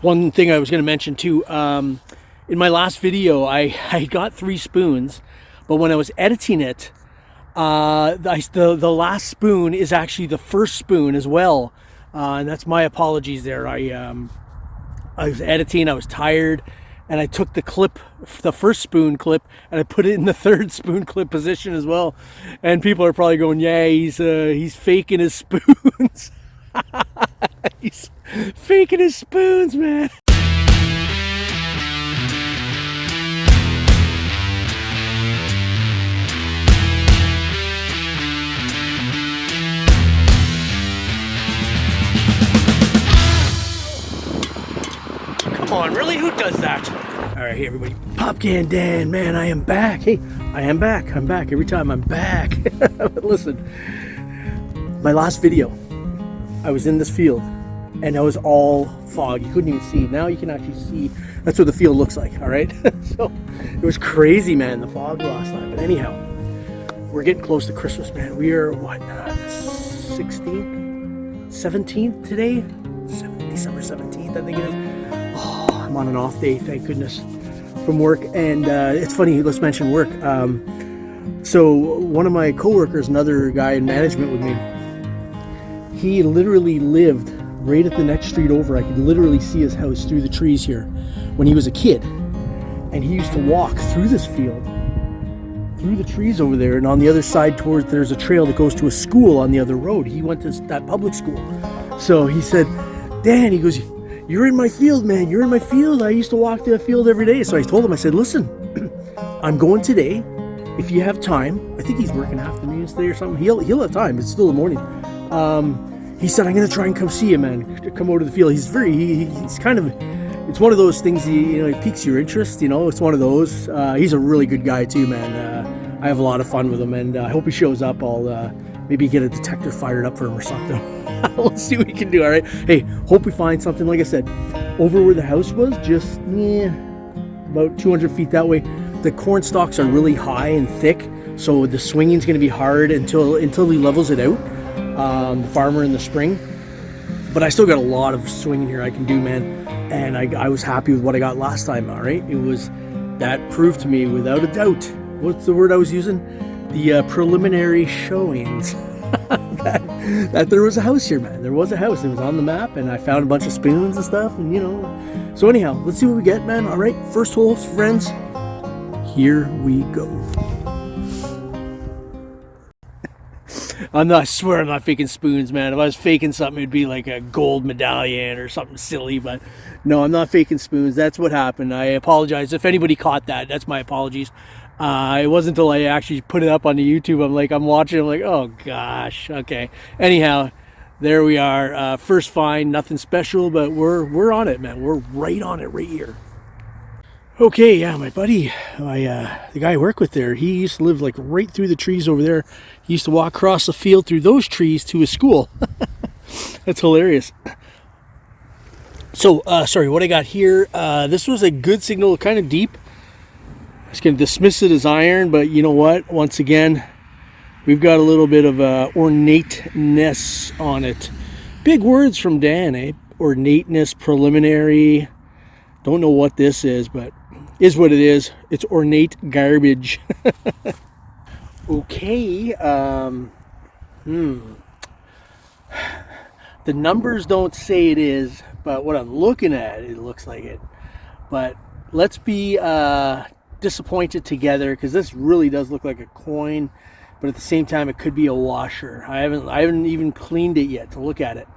One thing I was going to mention too, in my last video, I got 3 spoons, but when I was editing it, the last spoon is actually the first spoon as well, and that's my apologies there. I was editing, I was tired, and I took the clip, the first spoon clip, and I put it in the third spoon clip position as well. And people are probably going, yeah, he's faking his spoons. He's faking his spoons, man. Come on, really? Who does that? All right, hey everybody. Popcan Dan, man, I am back. Hey, I am back. I'm back every time. I'm back. Listen, my last video, I was in this field and it was all fog. You couldn't even see. Now you can actually see. That's what the field looks like, all right? So it was crazy, man, the fog last time. But anyhow, we're getting close to Christmas, man. We are, what, 16th? 17th today? December 17th, I think it is. Oh, I'm on an off day, thank goodness, from work. And it's funny, let's mention work. So one of my coworkers, another guy in management with me, he literally lived right at the next street over. I could literally see his house through the trees here when he was a kid. And he used to walk through this field, through the trees over there, and on the other side towards, there's a trail that goes to a school on the other road. He went to that public school. So he said, Dan, he goes, you're in my field, man. You're in my field. I used to walk to the field every day. So I told him, I said, listen, I'm going today. If you have time, I think he's working afternoons today or something. He'll have time. It's still the morning. He said, I'm going to try and come see you, man. Come over to the field. He's he's kind of, it's one of those things, it piques your interest. It's one of those. He's a really good guy too, man. I have a lot of fun with him, and I hope he shows up. I'll maybe get a detector fired up for him or something. We'll see what we can do, all right? Hey, hope we find something. Like I said, over where the house was, just about 200 feet that way, the corn stalks are really high and thick, so the swinging's going to be hard until he levels it out, the farmer in the spring. But I still got a lot of swinging here I can do, man, and I was happy with what I got last time, all right? That proved to me without a doubt, what's the word I was using? The preliminary showings. that there was a house here, man. There was a house. It was on the map, and I found a bunch of spoons and stuff, and So anyhow, let's see what we get, man. All right, first hole, friends. Here we go. I swear I'm not faking spoons, man. If I was faking something, it'd be like a gold medallion or something silly, but no, I'm not faking spoons. That's what happened. I apologize. If anybody caught that, that's my apologies. It wasn't until I actually put it up on the YouTube, I'm watching, I'm like, oh gosh, okay. Anyhow, there we are. First find, nothing special, but we're on it, man. We're right on it right here. Okay, yeah, my buddy, the guy I work with there, he used to live like right through the trees over there. He used to walk across the field through those trees to his school. That's hilarious. So, sorry, what I got here, this was a good signal, kind of deep. I was going to dismiss it as iron, but you know what? Once again, we've got a little bit of ornateness on it. Big words from Dan, eh? Ornateness, preliminary. Don't know what this is, but is what it is. It's ornate garbage. Okay. The numbers don't say it is, but what I'm looking at, it looks like it. But let's be disappointed together, because this really does look like a coin, but at the same time it could be a washer. I haven't even cleaned it yet to look at it.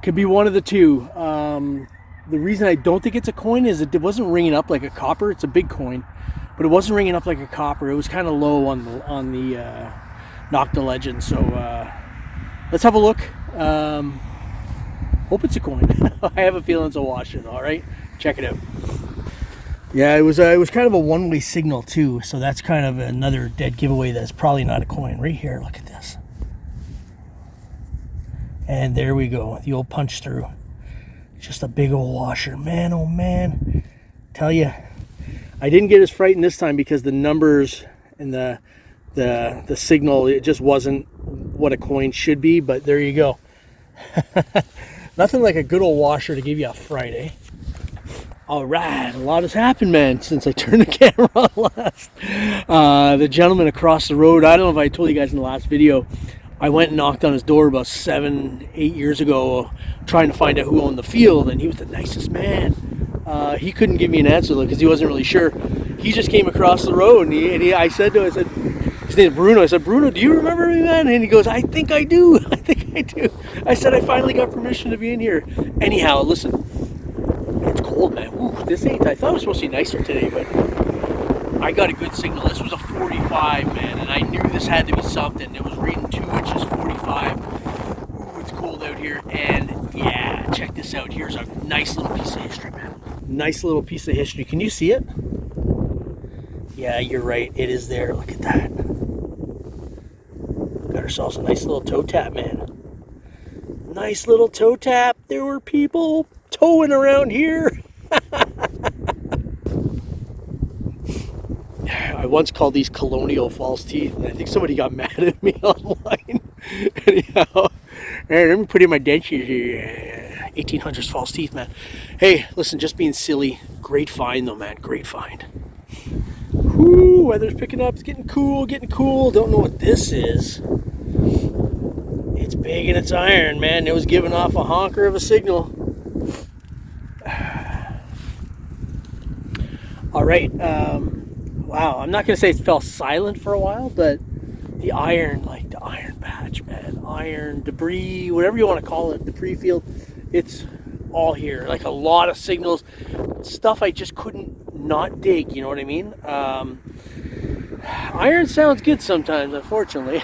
Could be one of the two. The reason I don't think it's a coin is it wasn't ringing up like a copper. It's a big coin, but it wasn't ringing up like a copper. It was kind of low on the Nocta Legend. So let's have a look. Hope it's a coin. I have a feeling it's a washer though. All right, check it out. Yeah, it was kind of a one-way signal too, so that's kind of another dead giveaway that's probably not a coin. Right here, look at this. And there we go, the old punch through. Just a big old washer. Man, oh man. Tell you, I didn't get as frightened this time because the numbers and the signal, it just wasn't what a coin should be, but there you go. Nothing like a good old washer to give you a Friday. All right, a lot has happened, man, since I turned the camera on last. The gentleman across the road, I don't know if I told you guys in the last video, I went and knocked on his door about 7, 8 years ago, trying to find out who owned the field, and he was the nicest man. He couldn't give me an answer because he wasn't really sure. He just came across the road, and I said to him, his name's Bruno. I said, Bruno, do you remember me, man? And he goes, I think I do. I think I do. I said, I finally got permission to be in here. Anyhow, listen, it's cold, man. Ooh, this ain't, I thought it was supposed to be nicer today, but I got a good signal. This was a 45, man, and I knew this had to be something. It was reading 2 inches, 45. Ooh, it's cold out here, and yeah, check this out. Here's a nice little piece of history, man. Nice little piece of history. Can you see it? Yeah, you're right. It is there. Look at that. Got ourselves a nice little toe tap, man. Nice little toe tap. There were people towing around here. I once called these colonial false teeth, and I think somebody got mad at me online. Anyhow, let me put in my dentures here. 1800s false teeth, man. Hey, listen, just being silly. Great find, though, man. Great find. Whoo, weather's picking up. It's getting cool, getting cool. Don't know what this is. It's big and it's iron, man. It was giving off a honker of a signal. All right. Wow, I'm not going to say it fell silent for a while, but the iron, like the iron patch, man. Iron, debris, whatever you want to call it, debris field. It's all here. Like a lot of signals. Stuff I just couldn't not dig, you know what I mean? Iron sounds good sometimes, unfortunately.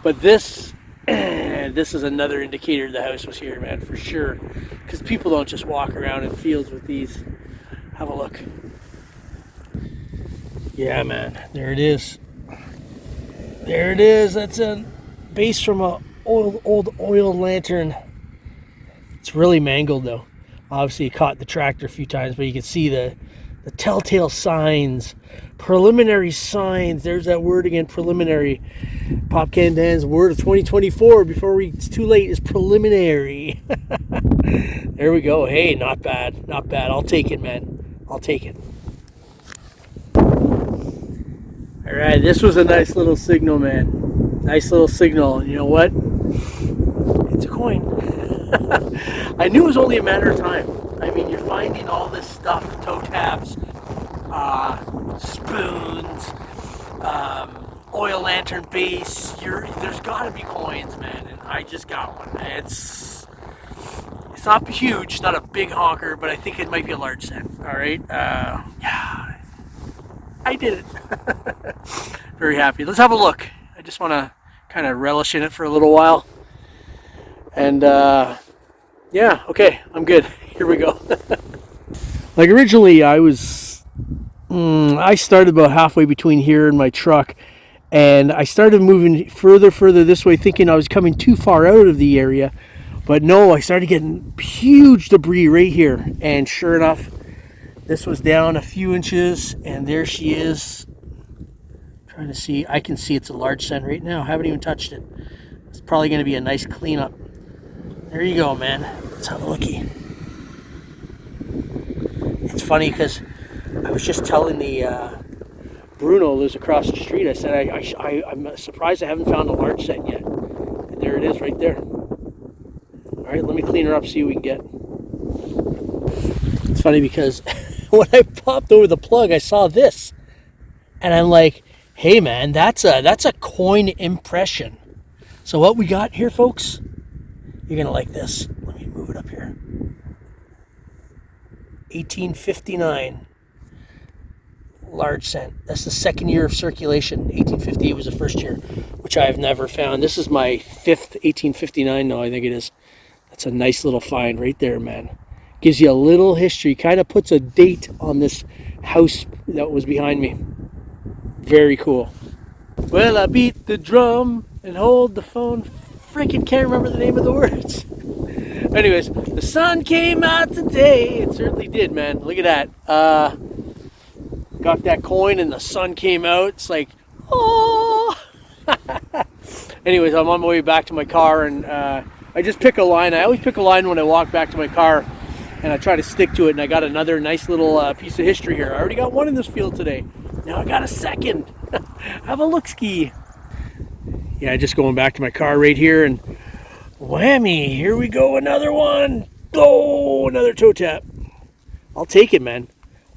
But this is another indicator the house was here, man, for sure. Because people don't just walk around in fields with these. Have a look. Yeah, man, there it is. There it is. That's a base from a old oil lantern. It's really mangled, though. Obviously, it caught the tractor a few times, but you can see the telltale signs, preliminary signs. There's that word again, preliminary. Pop Can Dan's word of 2024 before it's too late is preliminary. There we go. Hey, not bad. Not bad. I'll take it, man. I'll take it. All right, this was a nice little signal, man. Nice little signal. And you know what? It's a coin. I knew it was only a matter of time. I mean, you're finding all this stuff, toe taps, spoons, oil lantern base. There's got to be coins, man, and I just got one. It's not huge, not a big honker, but I think it might be a large set. All right, yeah, I did it. Very happy. Let's have a look. I just want to kind of relish in it for a little while, and yeah, okay, I'm good. Here we go. Like originally, I started about halfway between here and my truck, and I started moving further this way, thinking I was coming too far out of the area, but no, I started getting huge debris right here, and sure enough, this was down a few inches, and there she is. Trying to see, I can see it's a large cent right now. I haven't even touched it. It's probably going to be a nice cleanup. There you go, man. Let's have a lookie. It's funny because I was just telling the Bruno lives across the street. I said I'm surprised I haven't found a large set yet. And there it is, right there. All right, let me clean her up, see what we can get. It's funny because when I popped over the plug, I saw this, and I'm like, "Hey, man, that's a coin impression." So what we got here, folks? You're gonna like this. Let me move it up here. 1859. Large cent. That's the second year of circulation. 1858 was the first year, which I have never found. This is my fifth 1859 now, I think it is. That's a nice little find right there, man. Gives you a little history. Kind of puts a date on this house that was behind me. Very cool. Well, I beat the drum and hold the phone. Freaking can't remember the name of the words. Anyways, the sun came out today. It certainly did, man. Look at that. Got that coin and the sun came out. It's like, oh. Anyways, I'm on my way back to my car, and I just pick a line. I always pick a line when I walk back to my car, and I try to stick to it. And I got another nice little piece of history here. I already got one in this field today. Now I got a second. Have a look ski. Yeah, just going back to my car right here, and whammy, here we go, another one. Oh, another toe tap. I'll take it, man.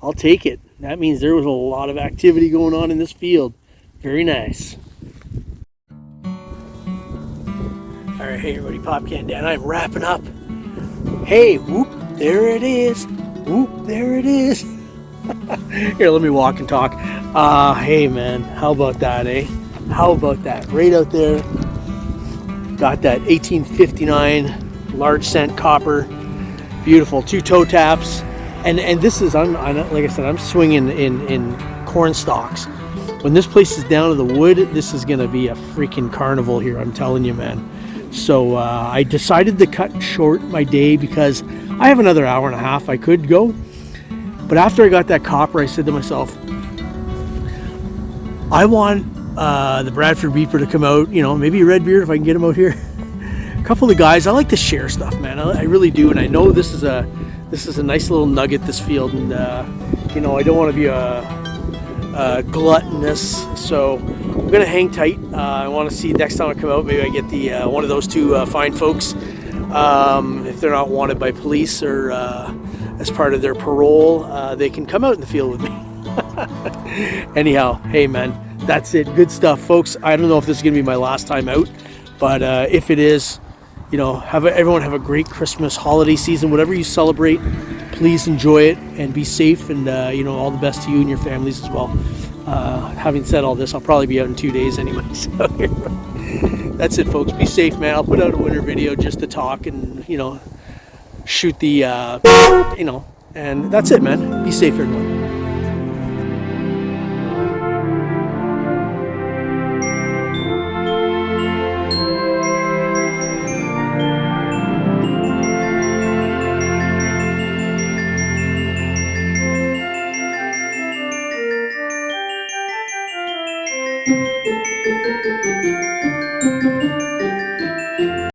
I'll take it. That means there was a lot of activity going on in this field. Very nice. All right, hey everybody, Pop Can Dan. I'm wrapping up. Hey, whoop, there it is. Whoop, there it is. Here, let me walk and talk. Hey man, how about that, eh? How about that? Right out there. Got that 1859 large cent copper. Beautiful, 2 toe taps. And this is, I'm like I said, I'm swinging in corn stalks. When this place is down to the wood, this is gonna be a freaking carnival here, I'm telling you, man. So I decided to cut short my day because I have another hour and a half I could go. But after I got that copper, I said to myself, I want the Bradford Beeper to come out, you know, maybe a red beard if I can get him out here. A couple of guys, I like to share stuff, man. I really do, and I know this is a nice little nugget, this field, and you know, I don't want to be a gluttonous, so I'm gonna hang tight. I want to see next time I come out, maybe I get the one of those 2 fine folks, if they're not wanted by police or as part of their parole, they can come out in the field with me. Anyhow, hey man, that's it. Good stuff, folks. I don't know if this is gonna be my last time out, but if it is, you know, everyone have a great Christmas holiday season. Whatever you celebrate, please enjoy it and be safe, and you know, all the best to you and your families as well. Having said all this, I'll probably be out in 2 days anyway. So that's it, folks. Be safe, man. I'll put out a winter video just to talk and, you know, shoot the you know, and that's it, man. Be safe, everyone.